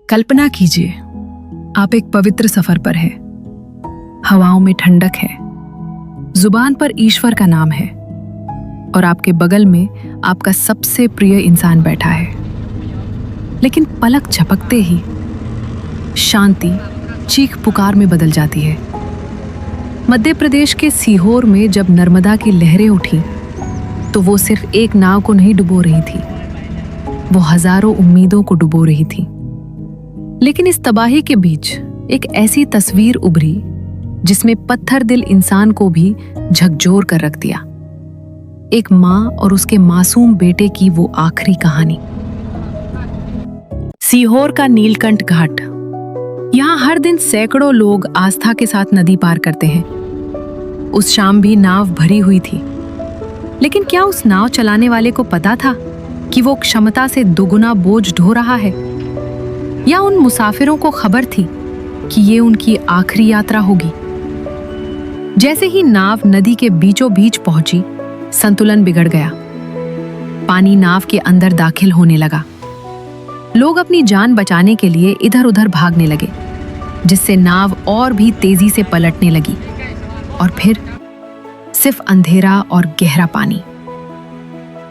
कल्पना कीजिए, आप एक पवित्र सफर पर हैं। हवाओं में ठंडक है, जुबान पर ईश्वर का नाम है और आपके बगल में आपका सबसे प्रिय इंसान बैठा है। लेकिन पलक झपकते ही शांति चीख पुकार में बदल जाती है। मध्य प्रदेश के सीहोर में जब नर्मदा की लहरें उठी तो वो सिर्फ एक नाव को नहीं डुबो रही थी, वो हजारों उम्मीदों को डुबो रही थी। लेकिन इस तबाही के बीच एक ऐसी तस्वीर उभरी जिसमें पत्थर दिल इंसान को भी झकझोर कर रख दिया। एक माँ और उसके मासूम बेटे की वो आखिरी कहानी। सीहोर का नीलकंठ घाट। यहाँ हर दिन सैकड़ों लोग आस्था के साथ नदी पार करते हैं। उस शाम भी नाव भरी हुई थी, लेकिन क्या उस नाव चलाने वाले को पता था कि वो क्षमता से दोगुना बोझ ढो रहा है? या उन मुसाफिरों को खबर थी कि ये उनकी आखिरी यात्रा होगी? जैसे ही नाव नदी के बीचों बीच पहुंची, संतुलन बिगड़ गया। पानी नाव के अंदर दाखिल होने लगा। लोग अपनी जान बचाने के लिए इधर-उधर भागने लगे, जिससे नाव और भी तेजी से पलटने लगी। और फिर सिर्फ अंधेरा और गहरा पानी।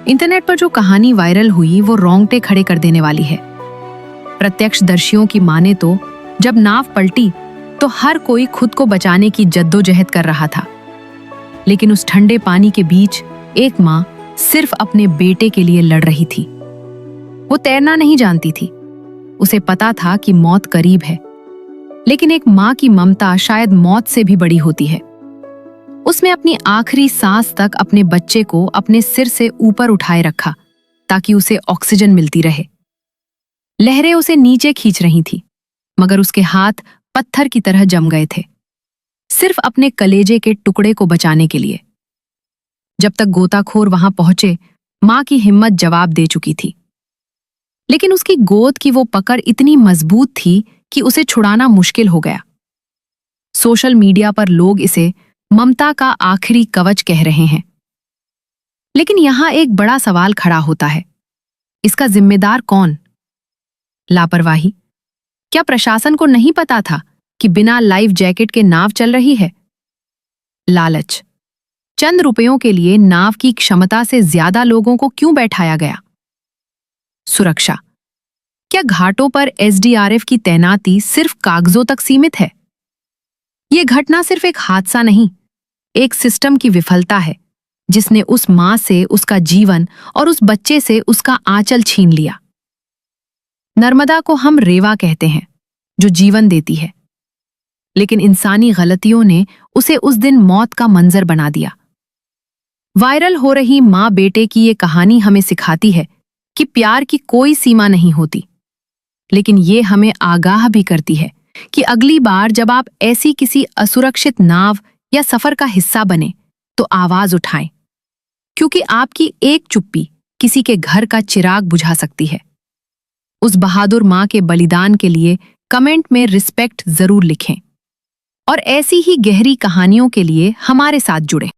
इंटरनेट पर जो कहानी वायरल हुई वो रोंगटे खड़े कर देने वाली है। प्रत्यक्षदर्शियों की माने तो जब नाव पलटी तो हर कोई खुद को बचाने की जद्दोजहद कर रहा था, लेकिन उस ठंडे पानी के बीच एक माँ सिर्फ अपने बेटे के लिए लड़ रही थी। वो तैरना नहीं जानती थी, उसे पता था कि मौत करीब है, लेकिन एक माँ की ममता शायद मौत से भी बड़ी होती है। उसने अपनी आखिरी सांस तक अपने बच्चे को अपने सिर से ऊपर उठाए रखा ताकि उसे ऑक्सीजन मिलती रहे। लहरें उसे नीचे खींच रही थी, मगर उसके हाथ पत्थर की तरह जम गए थे, सिर्फ अपने कलेजे के टुकड़े को बचाने के लिए। जब तक गोताखोर वहां पहुंचे, मां की हिम्मत जवाब दे चुकी थी, लेकिन उसकी गोद की वो पकड़ इतनी मजबूत थी कि उसे छुड़ाना मुश्किल हो गया। सोशल मीडिया पर लोग इसे ममता का आखिरी कवच कह रहे हैं। लेकिन यहां एक बड़ा सवाल खड़ा होता है, इसका जिम्मेदार कौन? लापरवाही? क्या प्रशासन को नहीं पता था कि बिना लाइफ जैकेट के नाव चल रही है? लालच? चंद रुपयों के लिए नाव की क्षमता से ज्यादा लोगों को क्यों बैठाया गया? सुरक्षा? क्या घाटों पर एसडीआरएफ की तैनाती सिर्फ कागजों तक सीमित है? यह घटना सिर्फ एक हादसा नहीं, एक सिस्टम की विफलता है जिसने उस मां से उसका जीवन और उस बच्चे से उसका आंचल छीन लिया। नर्मदा को हम रेवा कहते हैं, जो जीवन देती है, लेकिन इंसानी गलतियों ने उसे उस दिन मौत का मंजर बना दिया। वायरल हो रही माँ बेटे की ये कहानी हमें सिखाती है कि प्यार की कोई सीमा नहीं होती, लेकिन ये हमें आगाह भी करती है कि अगली बार जब आप ऐसी किसी असुरक्षित नाव या सफर का हिस्सा बने तो आवाज उठाएं, क्योंकि आपकी एक चुप्पी किसी के घर का चिराग बुझा सकती है। उस बहादुर मां के बलिदान के लिए कमेंट में रिस्पेक्ट जरूर लिखें और ऐसी ही गहरी कहानियों के लिए हमारे साथ जुड़ें।